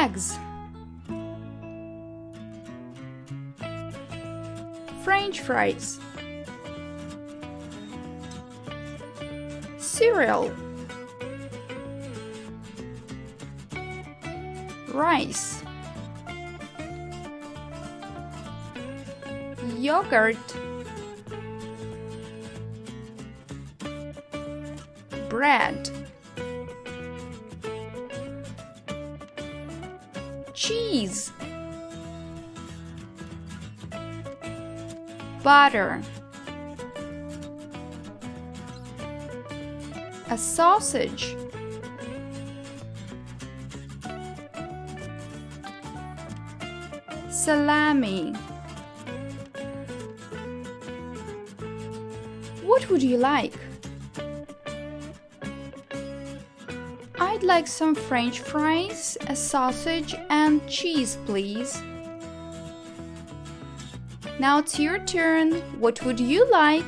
eggs, French fries, cereal, rice, yogurt, bread, cheese, butter, a sausage, salami. What would you like? I'd like some French fries, a sausage, and cheese, please. Now it's your turn. What would you like?